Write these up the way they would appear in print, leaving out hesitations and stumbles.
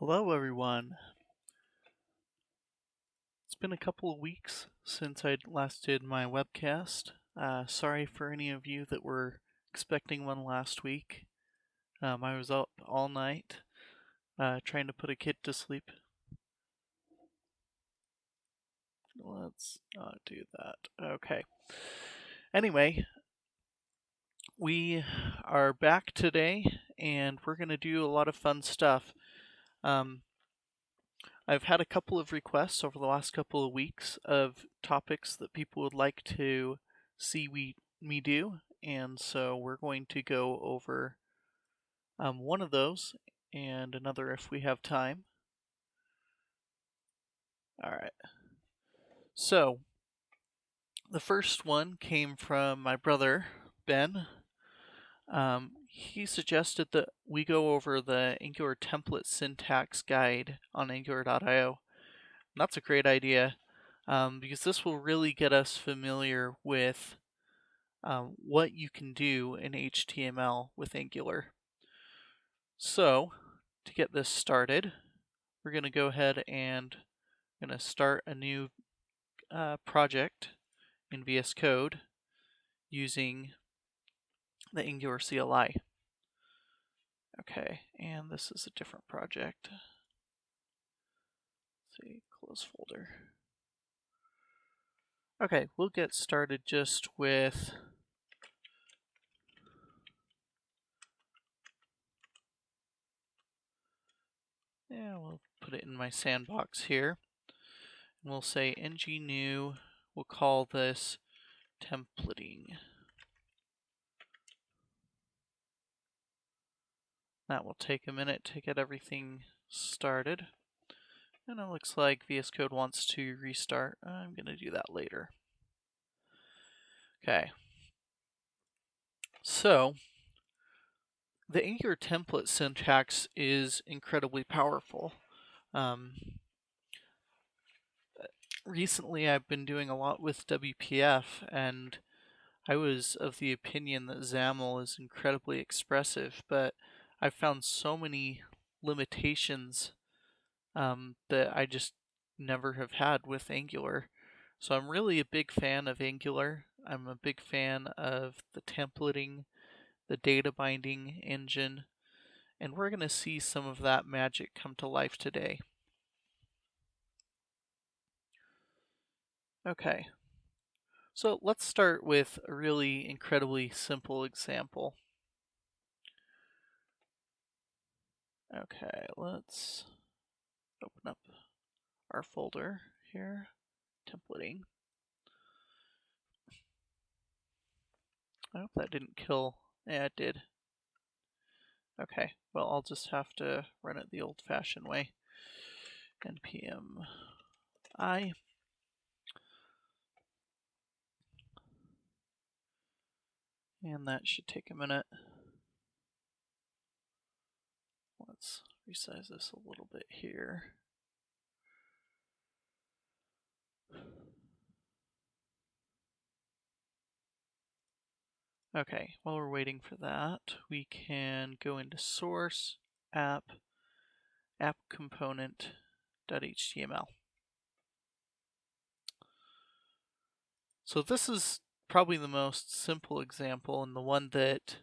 Hello, everyone. It's been a couple of weeks since I last did my webcast. Sorry for any of you that were expecting one last week. I was up all night trying to put a kid to sleep. Let's not do that. Okay. Anyway, we are back today and we're going to do a lot of fun stuff. Um, I've had a couple of requests over the last couple of weeks of topics that people would like to see me do, and so we're going to go over one of those and another if we have time. All right. So the first one came from my brother Ben. He suggested that we go over the Angular template syntax guide on Angular.io. That's a great idea. Because this will really get us familiar with what you can do in HTML with Angular. So, to get this started, we're going to go ahead and start a new project in VS Code using the Angular CLI. Okay, and this is a different project. Let's see, close folder. Okay, we'll get started just with we'll put it in my sandbox here. And we'll say ng new, we'll call this templating. That will take a minute to get everything started. And it looks like VS Code wants to restart. I'm going to do that later. Okay. So, the Angular template syntax is incredibly powerful. Recently, I've been doing a lot with WPF, and I was of the opinion that XAML is incredibly expressive, but I've found so many limitations that I just never have had with Angular. So I'm really a big fan of Angular. I'm a big fan of the templating, the data binding engine, and we're going to see some of that magic come to life today. Okay, so let's start with a really incredibly simple example. Okay, let's open up our folder here, templating. I hope that didn't kill. Yeah, it did. Okay, well, I'll just have to run it the old-fashioned way. npm I. And that should take a minute. Let's resize this a little bit here. Okay, while we're waiting for that, we can go into source, app component.html. So this is probably the most simple example and the one that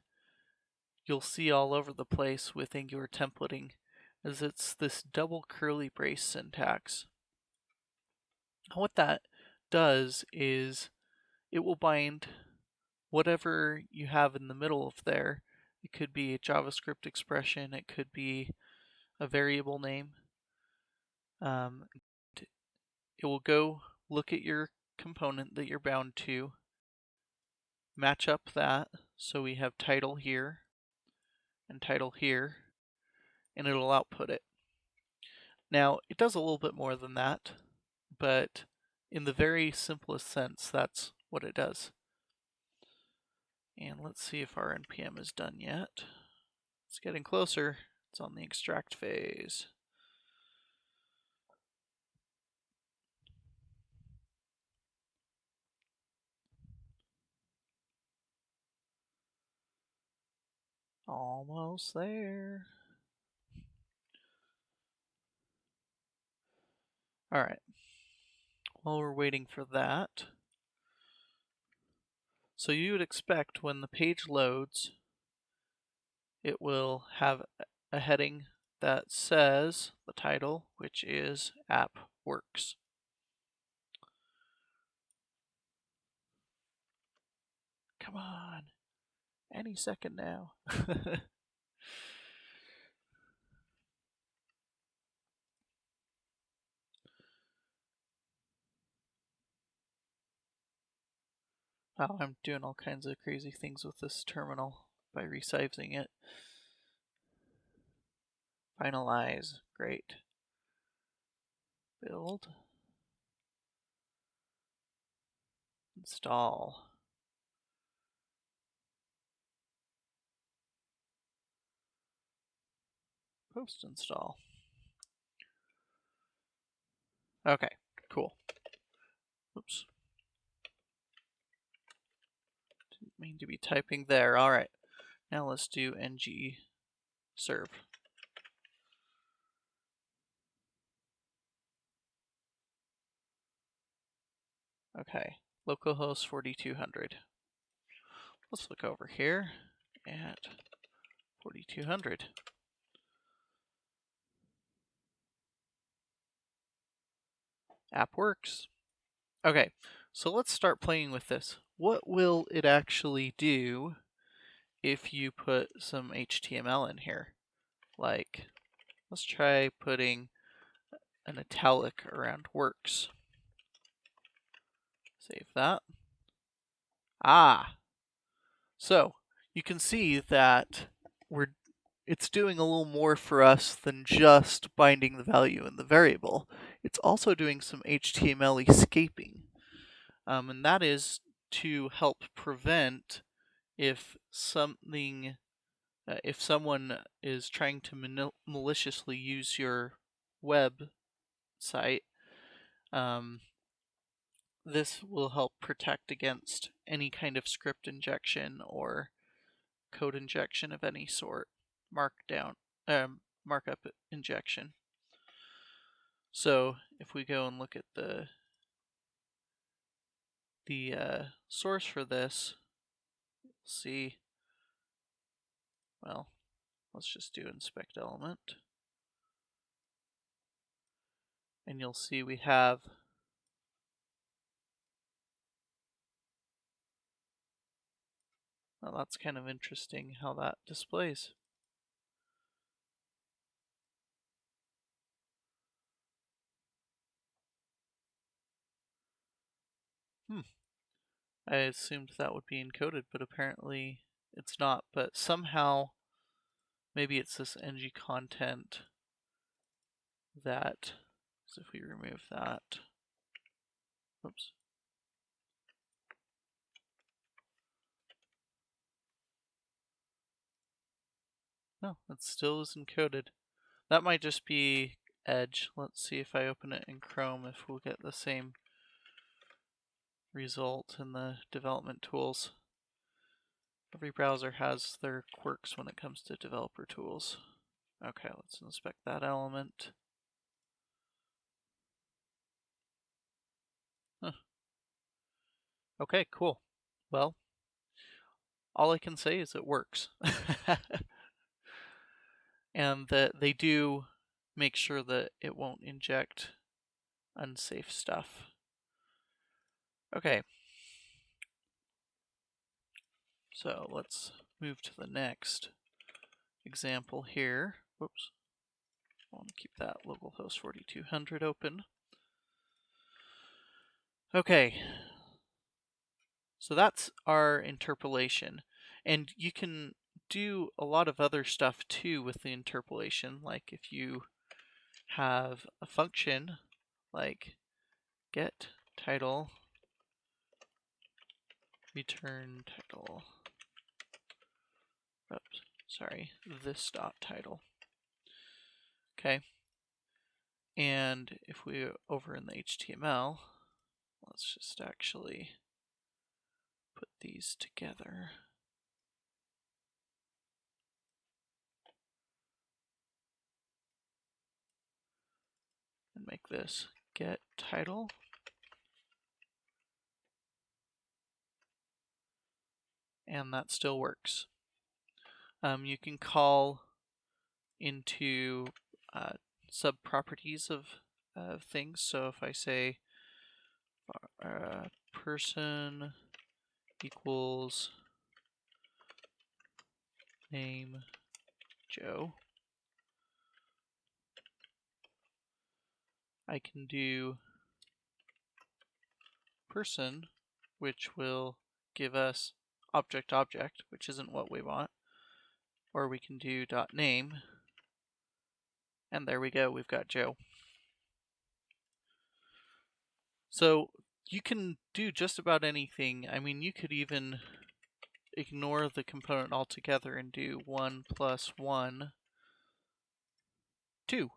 you'll see all over the place with Angular templating, is it's this double curly brace syntax. What that does is it will bind whatever you have in the middle of there. It could be a JavaScript expression, it could be a variable name. It will go look at your component that you're bound to, match up that, so we have title here and title here, and it'll output it. Now, it does a little bit more than that, but in the very simplest sense, that's what it does. And let's see if our npm is done yet. It's getting closer. It's on the extract phase. Almost there. All right. While we're waiting for that, so you would expect when the page loads, it will have a heading that says the title, which is App Works. Come on, any second now. Oh, I'm doing all kinds of crazy things with this terminal by resizing it. Finalize, great. Build. Install. Post install. Okay, cool. Oops. Didn't mean to be typing there. All right. Now let's do ng serve. Okay, localhost 4200. Let's look over here at 4200. App works. Okay, so let's start playing with this. What will it actually do if you put some HTML in here? Like, let's try putting an italic around works. Save that. Ah, so you can see that it's doing a little more for us than just binding the value in the variable. It's also doing some HTML escaping, and that is to help prevent if something, if someone is trying to maliciously use your website. This will help protect against any kind of script injection or code injection of any sort, markup injection. So if we go and look at the source for this, we'll see, well, let's just do inspect element. And you'll see we have well, that's kind of interesting how that displays. I assumed that would be encoded, but apparently it's not. But somehow, maybe it's this ng content that, so if we remove that, oops. No, it still is encoded. That might just be Edge. Let's see if I open it in Chrome if we'll get the same result in the development tools. Every browser has their quirks when it comes to developer tools. Okay, let's inspect that element. Huh. Okay, cool. Well, all I can say is it works. And that they do make sure that it won't inject unsafe stuff. Okay. So let's move to the next example here. Whoops. I want to keep that localhost 4200 open. Okay. So that's our interpolation. And you can do a lot of other stuff too with the interpolation. Like if you have a function like get title, return title. Oops, sorry, this dot title. Okay. And if we over in the HTML, let's just actually put these together. And make this get title. And that still works. You can call into sub-properties of things. So if I say person equals name Joe, I can do person, which will give us object, which isn't what we want. Or we can do .name, and there we go, we've got Joe. So you can do just about anything. I mean, you could even ignore the component altogether and do 1 plus 1, 2.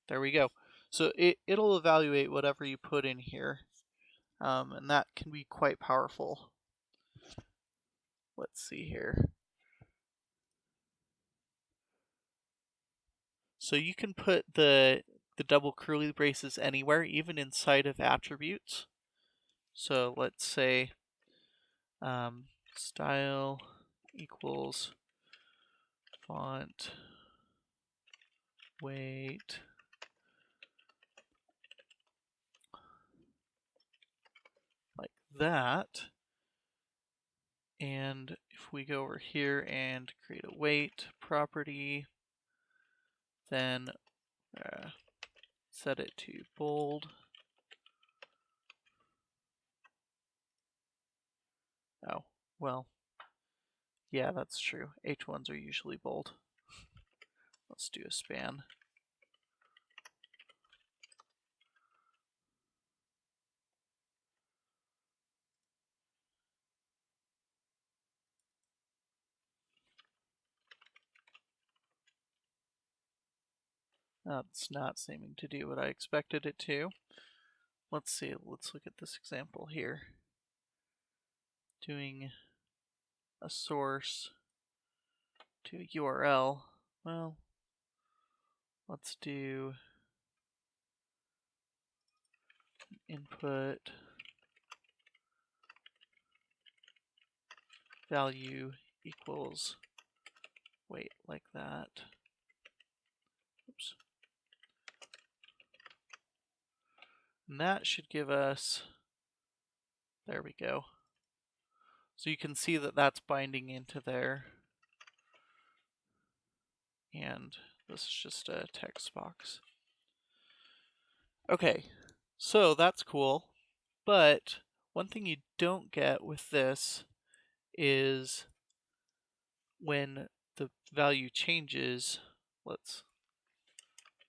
There we go. So it'll evaluate whatever you put in here, and that can be quite powerful. Let's see here. So you can put the double curly braces anywhere, even inside of attributes. So let's say style equals font weight like that. And if we go over here and create a weight property, then set it to bold. Oh, well, yeah, that's true. H1s are usually bold. Let's do a span. That's not seeming to do what I expected it to. Let's see, let's look at this example here. Doing a source to a URL. Well, let's do input value equals weight like that. Oops. And that should give us, there we go. So you can see that that's binding into there. And this is just a text box. Okay, so that's cool. But one thing you don't get with this is when the value changes, let's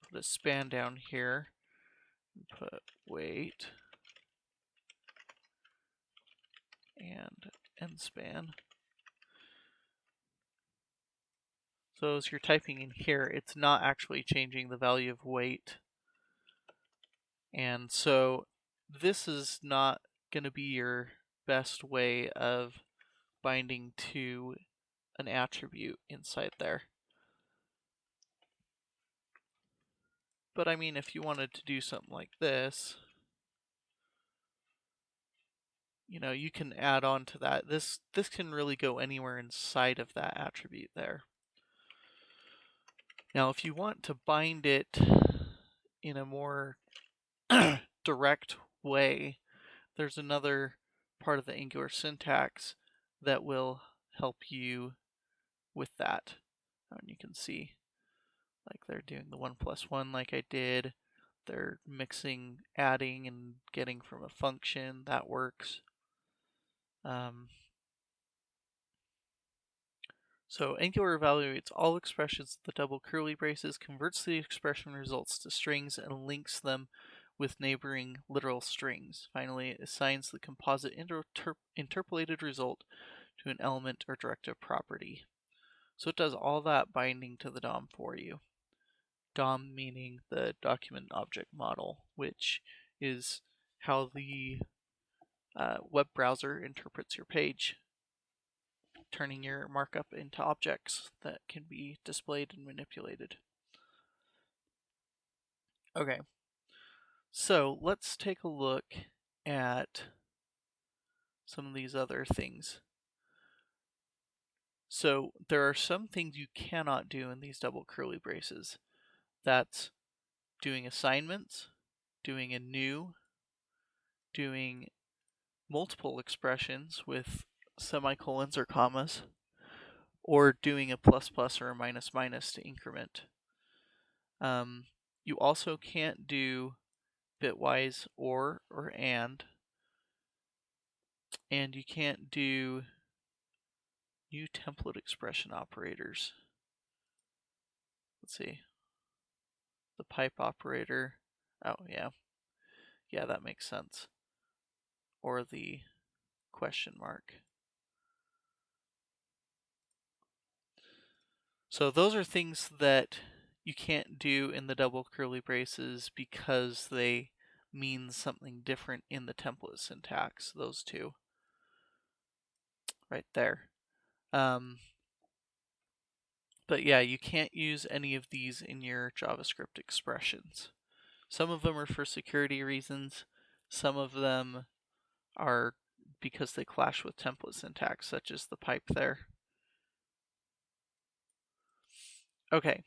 put a span down here and put weight and end span. So as you're typing in here, it's not actually changing the value of weight. And so this is not going to be your best way of binding to an attribute inside there. But I mean, if you wanted to do something like this, you know, you can add on to that. This can really go anywhere inside of that attribute there. Now, if you want to bind it in a more direct way, there's another part of the Angular syntax that will help you with that. And you can see, like, they're doing the 1 plus 1 like I did. They're mixing, adding, and getting from a function. That works. So Angular evaluates all expressions with the double curly braces, converts the expression results to strings, and links them with neighboring literal strings. Finally, it assigns the composite interpolated result to an element or directive property. So it does all that binding to the DOM for you. DOM meaning the document object model, which is how the web browser interprets your page, turning your markup into objects that can be displayed and manipulated. Okay, So let's take a look at some of these other things. So there are some things you cannot do in these double curly braces. That's doing assignments, doing a new, doing multiple expressions with semicolons or commas, or doing a plus plus or a minus minus to increment. You also can't do bitwise or and you can't do new template expression operators. Let's see. The pipe operator. Oh, yeah. Yeah, that makes sense. Or the question mark. So those are things that you can't do in the double curly braces because they mean something different in the template syntax, those two. Right there. But yeah, you can't use any of these in your JavaScript expressions. Some of them are for security reasons. Some of them are because they clash with template syntax, such as the pipe there. Okay,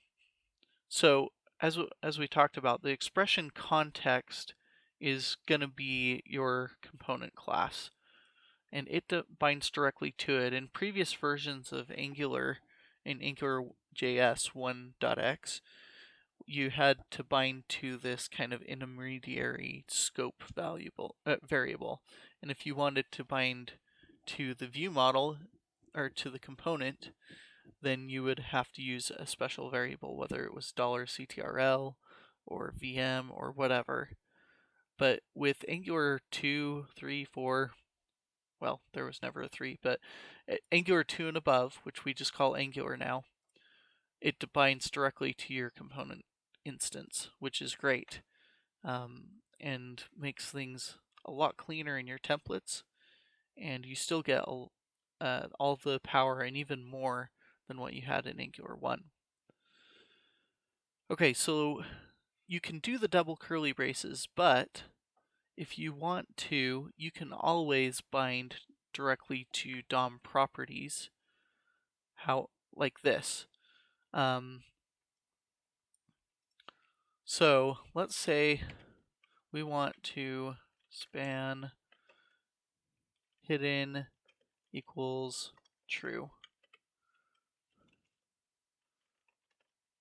so as we talked about, the expression context is going to be your component class, and it binds directly to it. In previous versions of Angular, in AngularJS 1.x, you had to bind to this kind of intermediary scope variable. And if you wanted to bind to the view model or to the component, then you would have to use a special variable, whether it was $CTRL or VM or whatever. But with Angular 2, 3, 4, well, there was never a 3, but Angular 2 and above, which we just call Angular now, it binds directly to your component instance, which is great, and makes things a lot cleaner in your templates, and you still get all the power and even more than what you had in Angular 1. Okay, so you can do the double curly braces, but if you want to, you can always bind directly to DOM properties, like this. So let's say we want to span hidden equals true.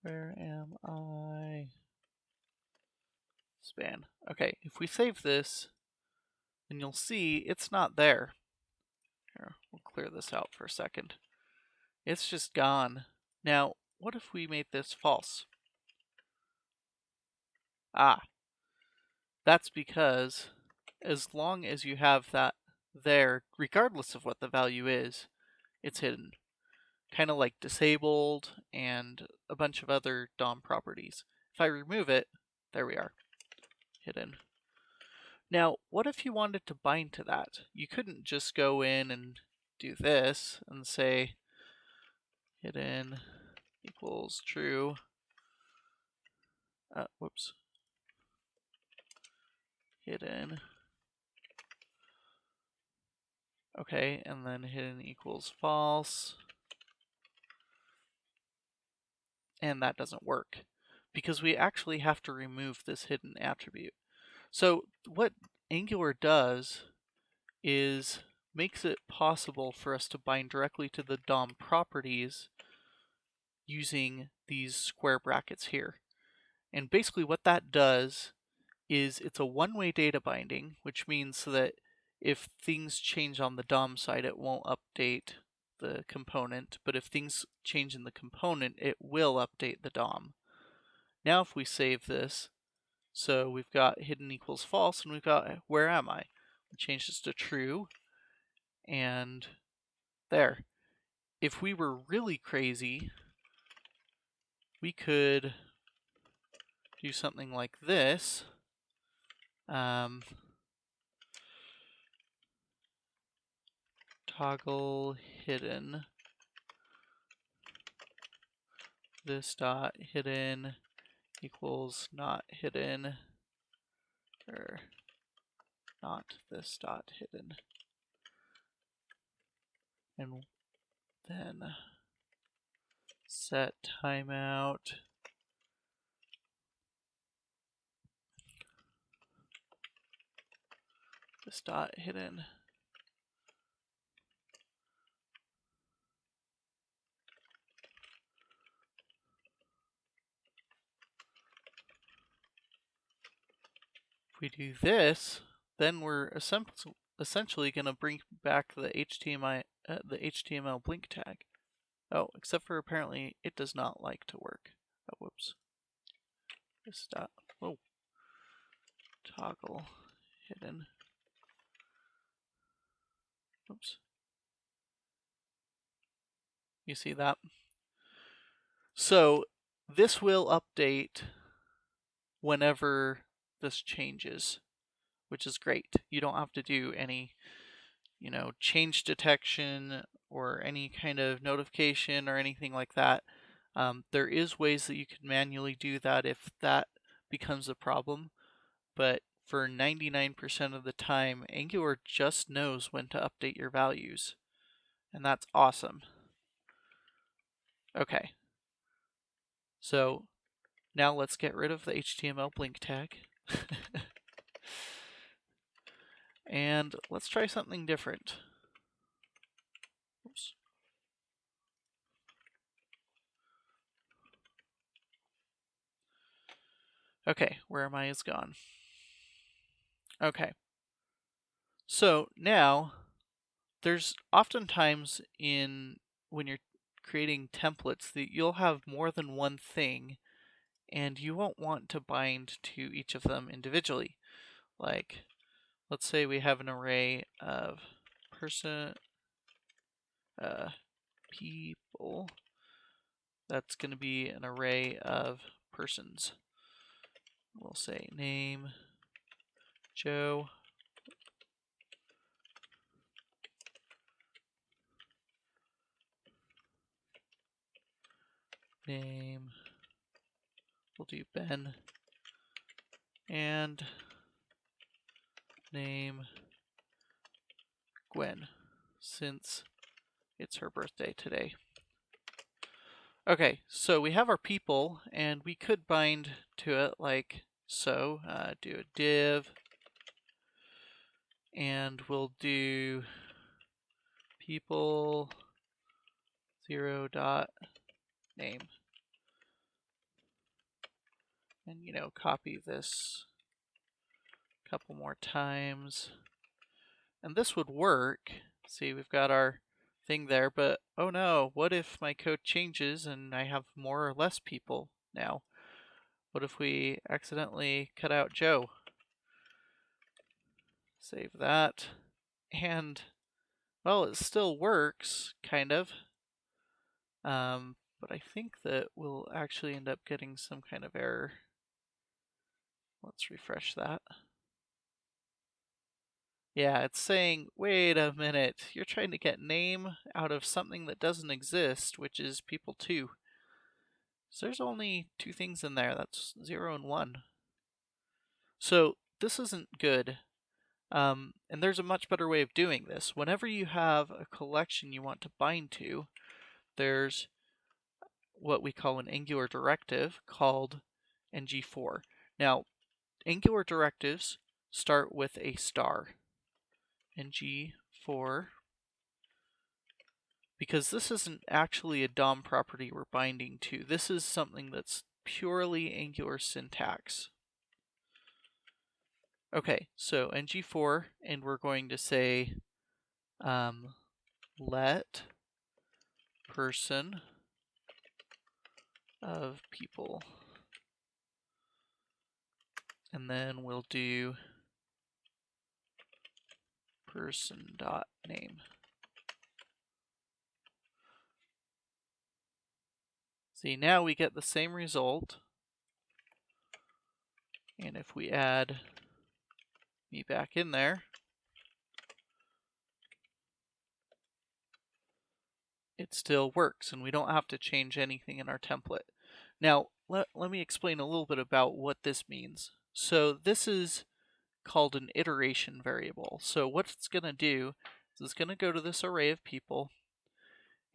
Where am I? Span. Okay, if we save this, then you'll see it's not there. Here, we'll clear this out for a second. It's just gone. Now, what if we made this false? Ah, that's because as long as you have that there, regardless of what the value is, it's hidden. Kind of like disabled and a bunch of other DOM properties. If I remove it, there we are, hidden. Now, what if you wanted to bind to that? You couldn't just go in and do this and say hidden equals true. Whoops. Hidden. Okay, and then hidden equals false. And that doesn't work because we actually have to remove this hidden attribute. So what Angular does is makes it possible for us to bind directly to the DOM properties using these square brackets here. And basically what that does is it's a one-way data binding, which means that if things change on the DOM side, it won't update the component, but if things change in the component, it will update the DOM. Now if we save this, so we've got hidden equals false, and we've got where am I? We change this to true, and there. If we were really crazy, we could do something like this. Toggle hidden. This dot hidden equals not hidden. or not this dot hidden. And then set timeout. This dot hidden. If we do this, then we're essentially going to bring back the HTML blink tag. Oh, except for apparently it does not like to work. Oh, whoops. This dot. Whoa. Toggle hidden. Oops. You see that? So this will update whenever this changes, which is great. You don't have to do any, change detection or any kind of notification or anything like that. There is ways that you can manually do that if that becomes a problem, but for 99% of the time, Angular just knows when to update your values, and that's awesome. Okay, so now let's get rid of the HTML blink tag. And let's try something different. Oops. Okay, where am I is gone. Okay. So now, there's oftentimes when you're creating templates that you'll have more than one thing, and you won't want to bind to each of them individually. Like, let's say we have an array of people. That's going to be an array of persons. We'll say name Joe. Name, we'll do Ben. And name Gwen, since it's her birthday today. Okay, so we have our people, and we could bind to it like so. Do a div, and we'll do people 0 dot name, and copy this a couple more times, and this would work. See, we've got our thing there, but oh no, what if my code changes and I have more or less people now? What if we accidentally cut out Joe? Save that. And, well, it still works, kind of. But I think that we'll actually end up getting some kind of error. Let's refresh that. Yeah, it's saying, wait a minute, you're trying to get name out of something that doesn't exist, which is people 2. So there's only 2 things in there, that's 0 and 1. So this isn't good. And there's a much better way of doing this. Whenever you have a collection you want to bind to, there's what we call an Angular directive called ng4. Now, Angular directives start with a star. ng4, because this isn't actually a DOM property we're binding to. This is something that's purely Angular syntax. Okay, so ng4, and we're going to say let person of people, and then we'll do person.name. See, now we get the same result, and if we add me back in there, it still works, and we don't have to change anything in our template. Now, let me explain a little bit about what this means. So this is called an iteration variable. So what it's going to do is it's going to go to this array of people,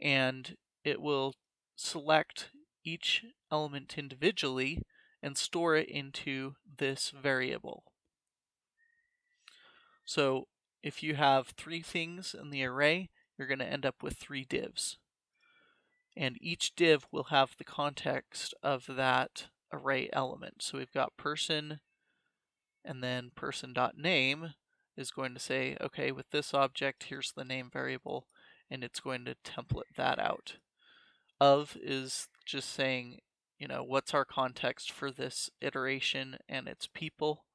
and it will select each element individually and store it into this variable. So if you have 3 things in the array, you're going to end up with 3 divs. And each div will have the context of that array element. So we've got person, and then person.name is going to say, okay, with this object, here's the name variable, and it's going to template that out. Of is just saying, what's our context for this iteration, and it's people.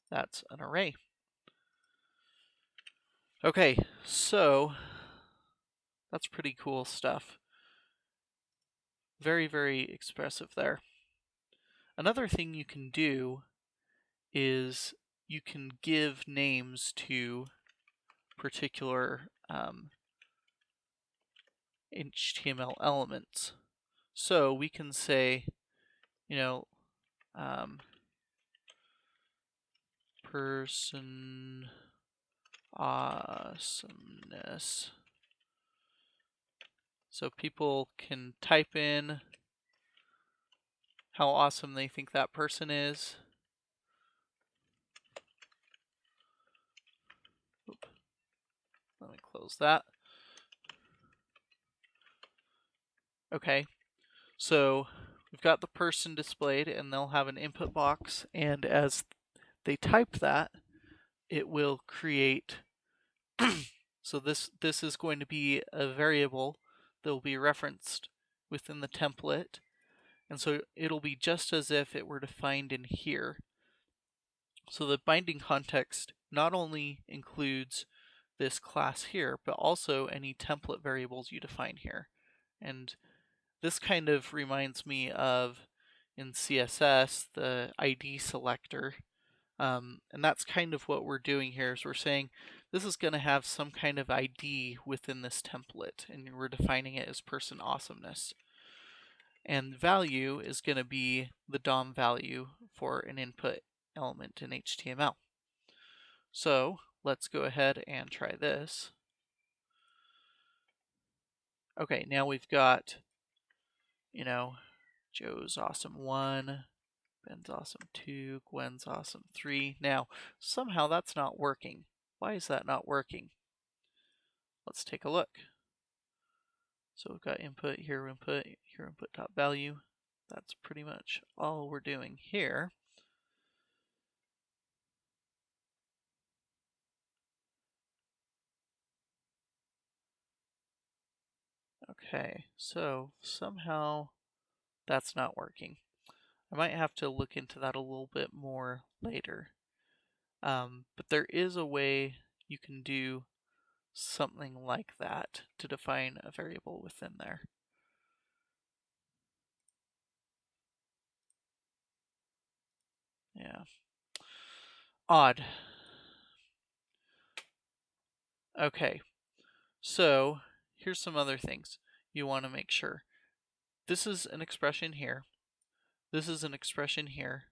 That's an array. Okay, so that's pretty cool stuff. Very, very expressive there. Another thing you can do is you can give names to particular HTML elements. So we can say, person awesomeness. So people can type in how awesome they think that person is. Oop. Let me close that. Okay, so we've got the person displayed, and they'll have an input box, and as they type that, it will create so this is going to be a variable that will be referenced within the template, and so it'll be just as if it were defined in here. So the binding context not only includes this class here, but also any template variables you define here. And this kind of reminds me of, in CSS, the ID selector. And that's kind of what we're doing here, is we're saying this is going to have some kind of ID within this template, and we're defining it as person awesomeness. And value is going to be the DOM value for an input element in HTML. So let's go ahead and try this. Okay, now we've got, Joe's awesome 1, Ben's awesome 2, Gwen's awesome 3. Now, somehow that's not working. Why is that not working? Let's take a look. So we've got input, here input dot value. That's pretty much all we're doing here. Okay, so somehow that's not working. I might have to look into that a little bit more later. But there is a way you can do something like that to define a variable within there. Yeah. Odd. Okay. So here's some other things you want to make sure. This is an expression here. This is an expression here.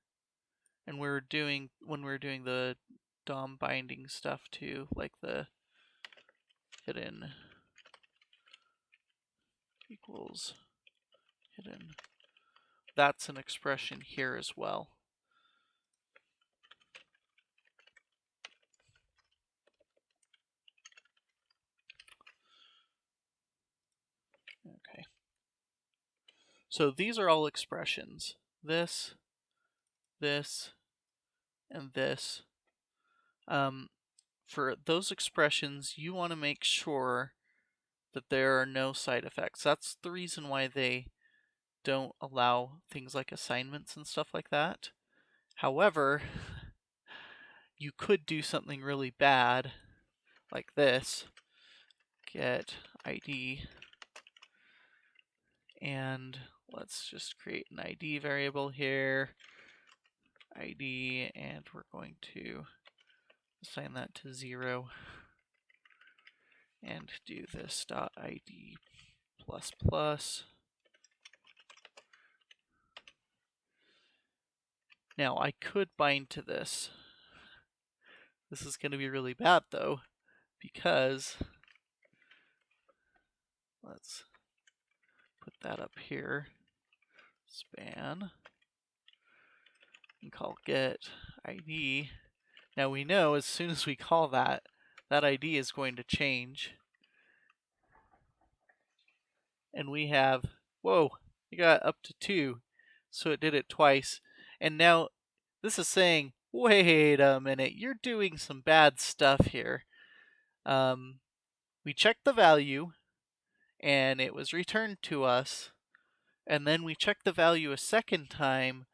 And when we're doing the DOM binding stuff too, like the hidden equals hidden, that's an expression here as well. Okay. So these are all expressions. This, and this. For those expressions, you want to make sure that there are no side effects. That's the reason why they don't allow things like assignments and stuff like that. However, you could do something really bad like this. Get ID, and let's just create an ID variable here. ID, and we're going to assign that to 0 and do this dot ID plus plus. Now I could bind to this, This is going to be really bad though, because let's put that up here. Span and call get ID. Now we know as soon as we call that, that ID is going to change. And we have, whoa, we got up to 2. So it did it twice. And now this is saying, wait a minute, you're doing some bad stuff here. We checked the value and it was returned to us. And then we checked the value a second time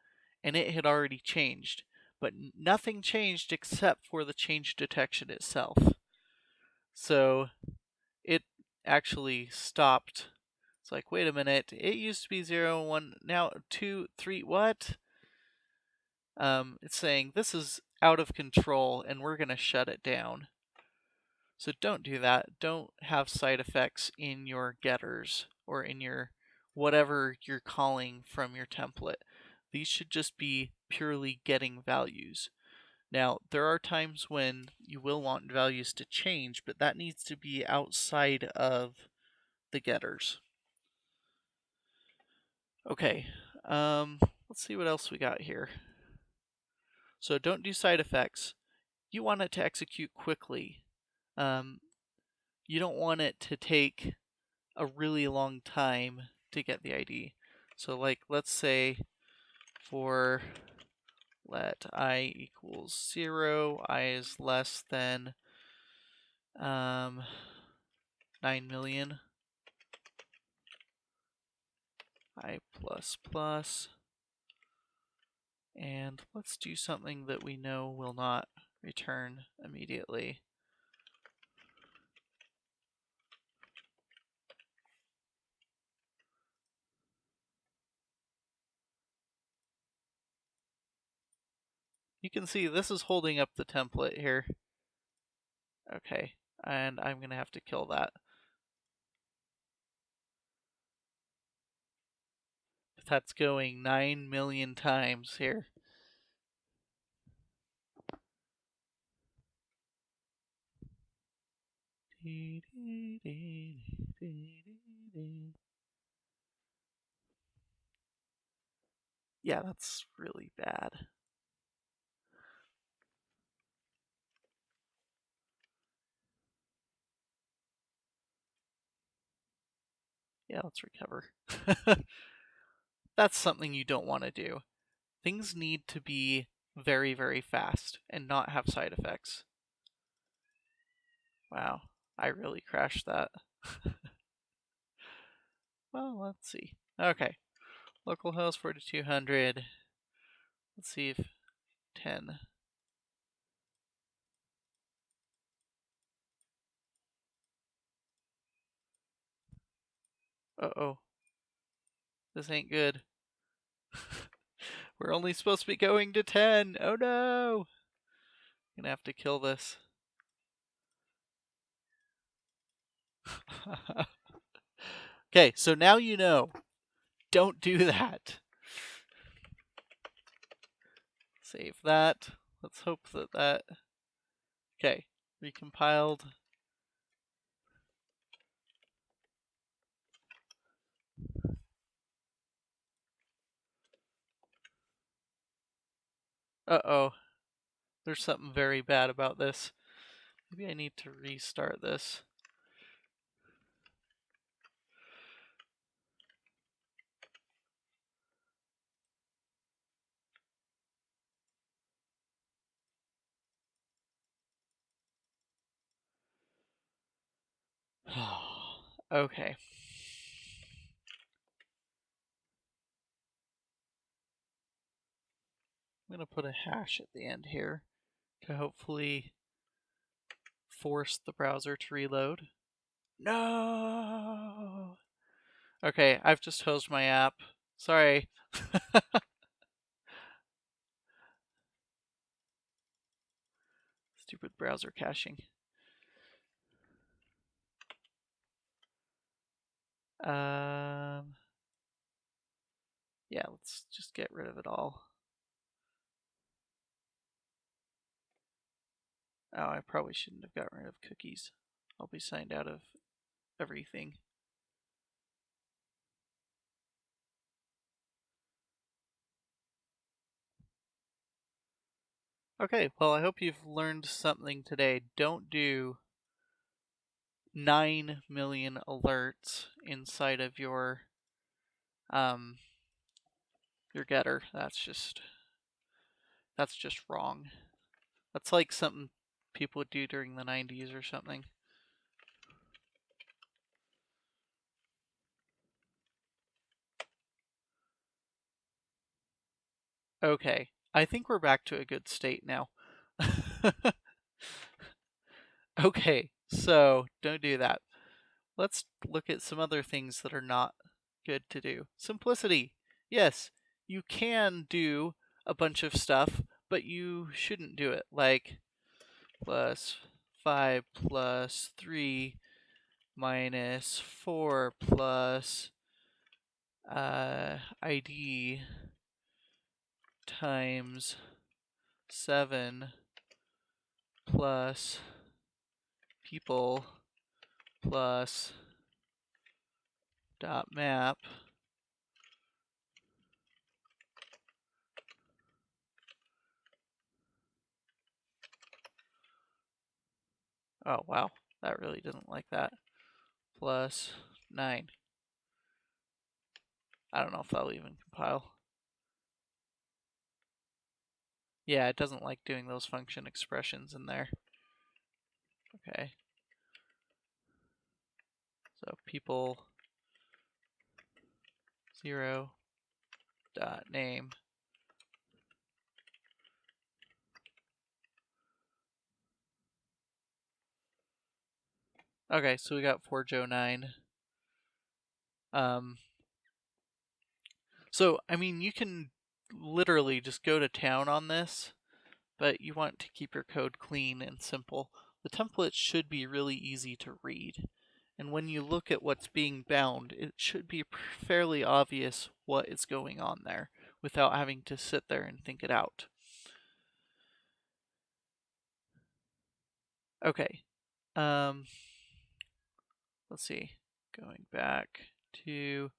and it had already changed. But nothing changed except for the change detection itself. So it actually stopped. It's like, wait a minute, it used to be 0, 1, now 2, 3, what? It's saying this is out of control and we're going to shut it down. So don't do that. Don't have side effects in your getters or in your whatever you're calling from your template. These should just be purely getting values. Now, there are times when you will want values to change, but that needs to be outside of the getters. Okay, let's see what else we got here. So don't do side effects. You want it to execute quickly. You don't want it to take a really long time to get the ID. So like, let's say for let I equals 0, I is less than 9 million, I plus plus, and let's do something that we know will not return immediately. You can see this is holding up the template here. Okay, and I'm going to have to kill that. That's going 9 million times here. Yeah, that's really bad. Yeah, let's recover. That's something you don't want to do. Things need to be very, very fast and not have side effects. Wow, I really crashed that. Well, let's see. Okay, localhost 4200. Let's see if 10. Uh-oh. This ain't good. We're only supposed to be going to 10. Oh no! I'm gonna have to kill this. Okay, so now you know. Don't do that. Save that. Let's hope that. Okay, recompiled. Uh-oh. There's something very bad about this. Maybe I need to restart this. Okay. I'm going to put a hash at the end here to hopefully force the browser to reload. No! Okay, I've just hosed my app. Sorry. Stupid browser caching. Yeah, let's just get rid of it all. Oh, I probably shouldn't have gotten rid of cookies. I'll be signed out of everything. Okay, well, I hope you've learned something today. Don't do 9 million alerts inside of your getter. That's just wrong. That's like something people would do during the 90s or something. Okay, I think we're back to a good state now. Okay, so don't do that. Let's look at some other things that are not good to do. Simplicity. Yes, you can do a bunch of stuff, but you shouldn't do it. Like plus 5 plus 3 minus 4 plus ID times 7 plus people plus dot map oh wow, that really doesn't like that, plus 9. I don't know if that'll even compile. Yeah, it doesn't like doing those function expressions in there. Okay. So people 0 dot name. Okay, so we got 4Joe9. So I mean, you can literally just go to town on this, but you want to keep your code clean and simple. The template should be really easy to read. And when you look at what's being bound, it should be fairly obvious what is going on there without having to sit there and think it out. Okay. Let's see. Going back to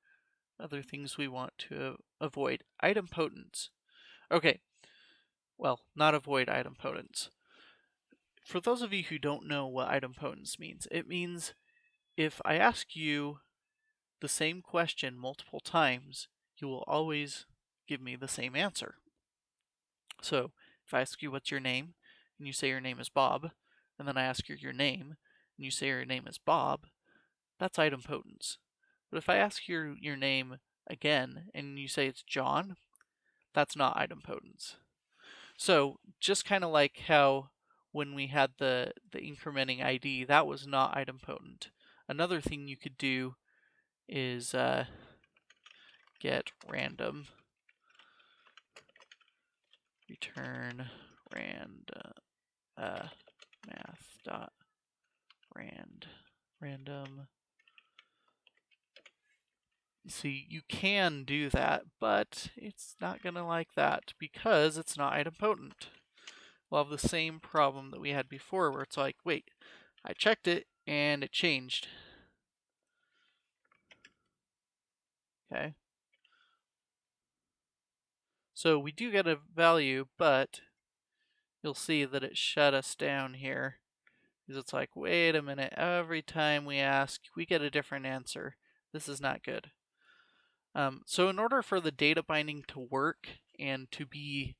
other things we want to avoid. Idempotence. Okay. Well, not avoid idempotence. For those of you who don't know what idempotence means, it means if I ask you the same question multiple times, you will always give me the same answer. So if I ask you what's your name, and you say your name is Bob, and then I ask you your name, and you say your name is Bob, that's idempotence. But if I ask your name again, and you say it's John, that's not idempotence. So just kind of like how when we had the incrementing ID, that was not idempotent. Another thing you could do is get random, return random math dot random. See, you can do that, but it's not going to like that because it's not idempotent. We'll have the same problem that we had before where it's like, wait, I checked it and it changed. Okay. So we do get a value, but you'll see that it shut us down here. Because it's like, wait a minute, every time we ask, we get a different answer. This is not good. So in order for the data binding to work and to be,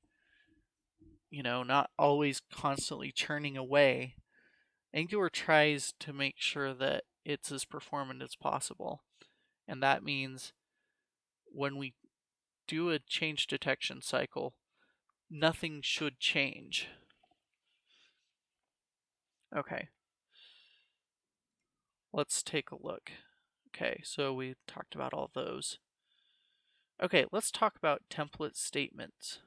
not always constantly churning away, Angular tries to make sure that it's as performant as possible. And that means when we do a change detection cycle, nothing should change. Okay. Let's take a look. Okay, so we talked about all those. Okay, let's talk about template statements.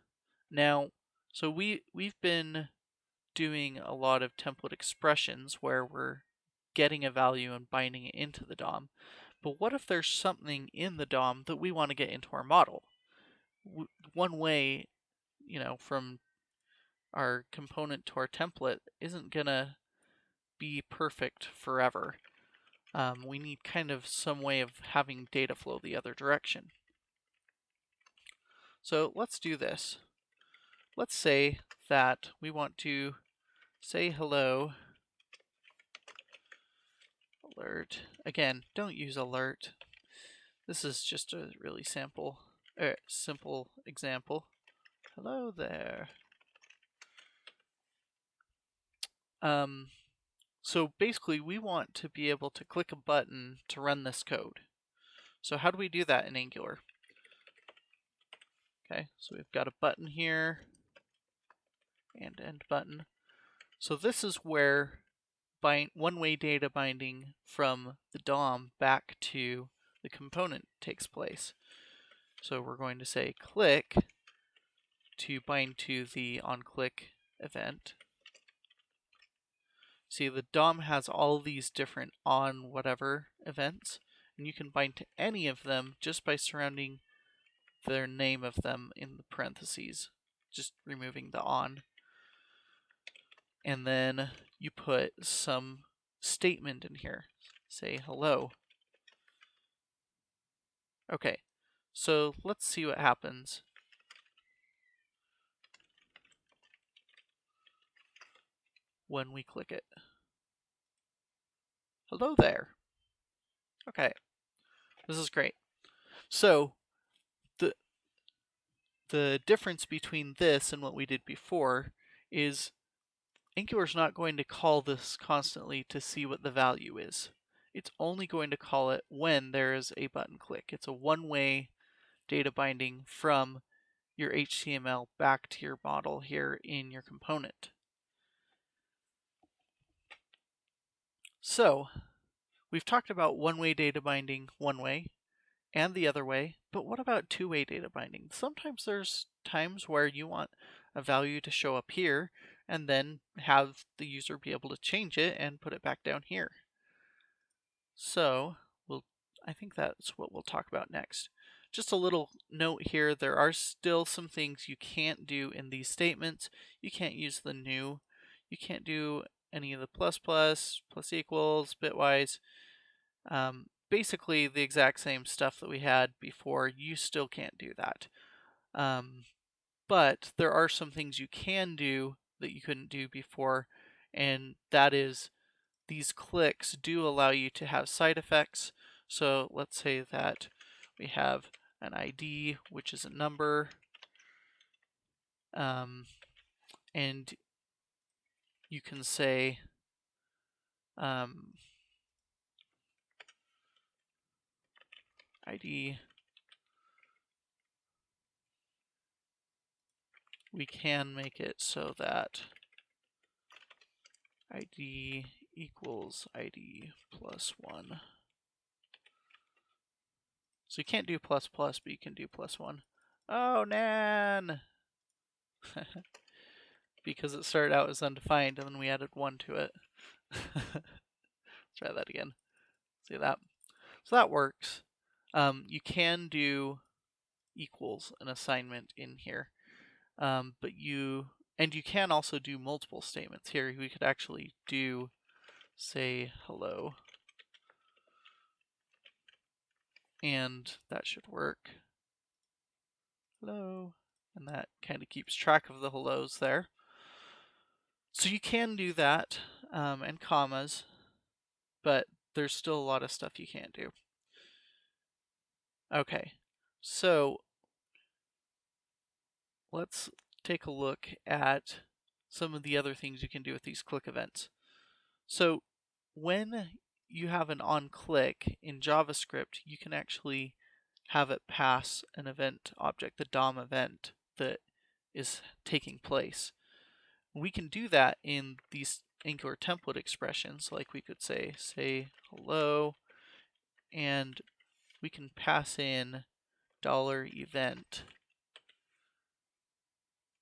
Now, so we've been doing a lot of template expressions where we're getting a value and binding it into the DOM. But what if there's something in the DOM that we want to get into our model? One way, from our component to our template isn't gonna be perfect forever. We need kind of some way of having data flow the other direction. So let's do this. Let's say that we want to say hello alert. Again, don't use alert. This is just a really simple example. Hello there. So basically we want to be able to click a button to run this code. So how do we do that in Angular? Okay, so we've got a button here and end button. So this is where one-way data binding from the DOM back to the component takes place. So we're going to say click to bind to the onClick event. See, the DOM has all these different on whatever events, and you can bind to any of them just by surrounding their name of them in the parentheses, just removing the on. And then you put some statement in here. Say hello. Okay, so let's see what happens when we click it. Hello there. Okay, this is great. So the difference between this and what we did before is Angular's not going to call this constantly to see what the value is. It's only going to call it when there is a button click. It's a one-way data binding from your HTML back to your model here in your component. So we've talked about one-way data binding one way and the other way, but what about two-way data binding? Sometimes there's times where you want a value to show up here and then have the user be able to change it and put it back down here. So I think that's what we'll talk about next. Just a little note here, there are still some things you can't do in these statements. You can't use the new. You can't do any of the plus equals, bitwise. Basically the exact same stuff that we had before. You still can't do that. But there are some things you can do that you couldn't do before, and that is these clicks do allow you to have side effects. So let's say that we have an ID, which is a number, and you can say ID. We can make it so that ID equals ID plus 1. So you can't do plus, but you can do plus 1. Oh, nan! Because it started out as undefined and then we added 1 to it. Try that again. See that? So that works. You can do equals an assignment in here, but you can also do multiple statements here. We could actually do say hello, and that should work. Hello, and that kind of keeps track of the hellos there. So you can do that, and commas, but there's still a lot of stuff you can't do. Okay, so let's take a look at some of the other things you can do with these click events. So when you have an onClick in JavaScript, you can actually have it pass an event object, the DOM event that is taking place. We can do that in these Angular template expressions, like we could say hello, and we can pass in $event.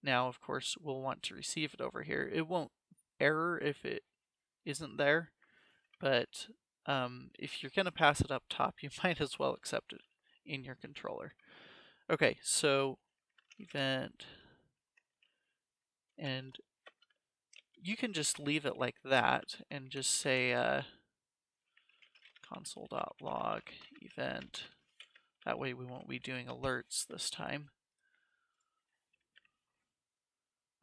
Now, of course, we'll want to receive it over here. It won't error if it isn't there, but if you're going to pass it up top, you might as well accept it in your controller. Okay, so event And you can just leave it like that and just say console.log event. That way we won't be doing alerts this time.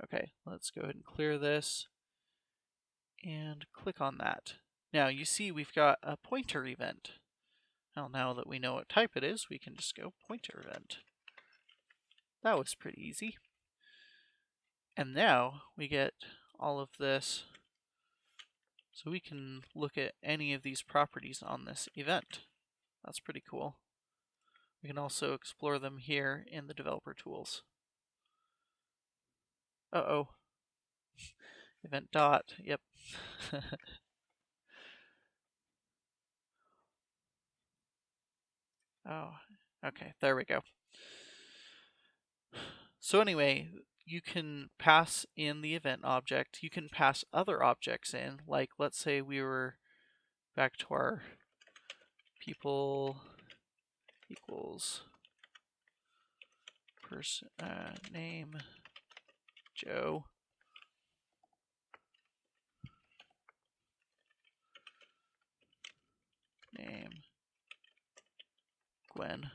Okay, let's go ahead and clear this and click on that. Now you see we've got a pointer event. Well, now that we know what type it is, we can just go pointer event. That was pretty easy. And now we get all of this, so we can look at any of these properties on this event. That's pretty cool. We can also explore them here in the developer tools. Uh-oh. Event dot, yep. Oh, okay, there we go. So anyway, you can pass in the event object. You can pass other objects in, like let's say we were back to our people equals person name Joe. Name Gwen.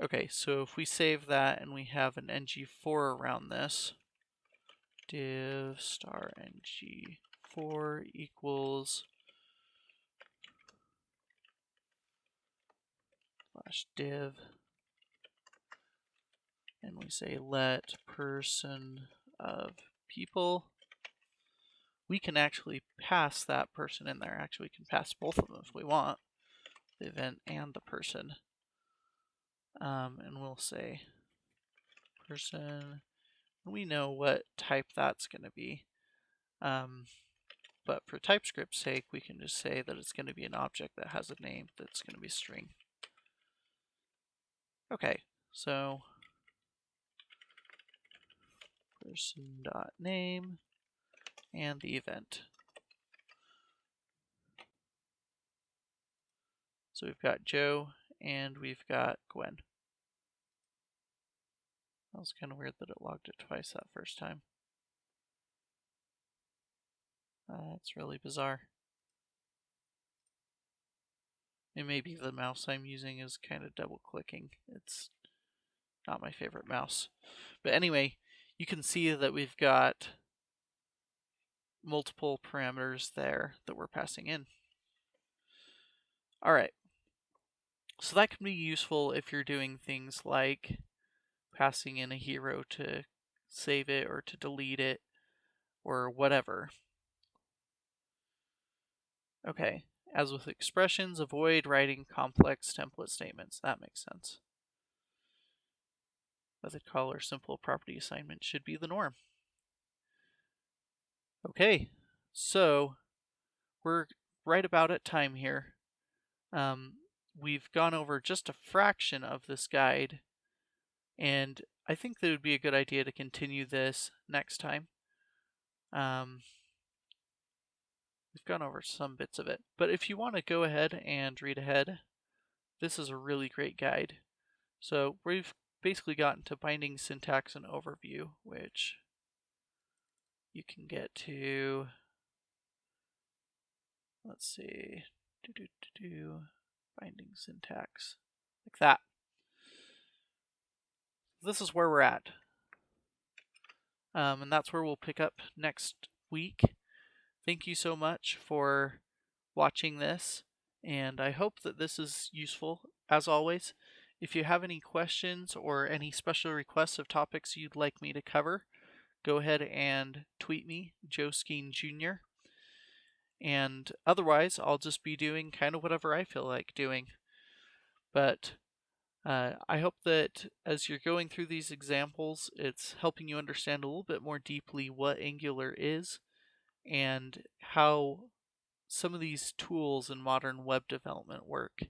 Okay, so if we save that and we have an ng4 around this, div star ng4 equals /div, and we say let person of people, we can actually pass that person in there. Actually, we can pass both of them if we want, the event and the person. And we'll say person, and we know what type that's going to be. But for TypeScript's sake, we can just say that it's going to be an object that has a name that's going to be string. Okay, so person.name and the event. So we've got Joe and we've got Gwen. That was kind of weird that it logged it twice that first time. That's really bizarre. And maybe the mouse I'm using is kind of double clicking. It's not my favorite mouse. But anyway, you can see that we've got multiple parameters there that we're passing in. All right. So that can be useful if you're doing things like passing in a hero to save it or to delete it or whatever. Okay, as with expressions, avoid writing complex template statements. That makes sense. Method call or simple property assignment should be the norm. Okay, so we're right about at time here. We've gone over just a fraction of this guide, and I think that it would be a good idea to continue this next time. We've gone over some bits of it, but if you want to go ahead and read ahead, this is a really great guide. So we've basically gotten to binding syntax and overview, which you can get to, let's see, binding syntax, like that. This is where we're at. And that's where we'll pick up next week. Thank you so much for watching this, and I hope that this is useful. As always, if you have any questions or any special requests of topics you'd like me to cover, go ahead and tweet me, Joe Skeen Jr. And otherwise, I'll just be doing kind of whatever I feel like doing. But I hope that as you're going through these examples, it's helping you understand a little bit more deeply what Angular is and how some of these tools in modern web development work.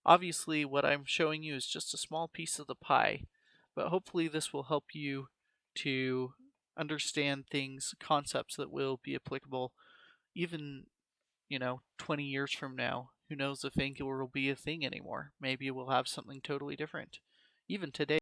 Obviously, what I'm showing you is just a small piece of the pie, but hopefully this will help you to understand things, concepts that will be applicable even, 20 years from now. Who knows if Angular will be a thing anymore? Maybe we'll have something totally different. Even today,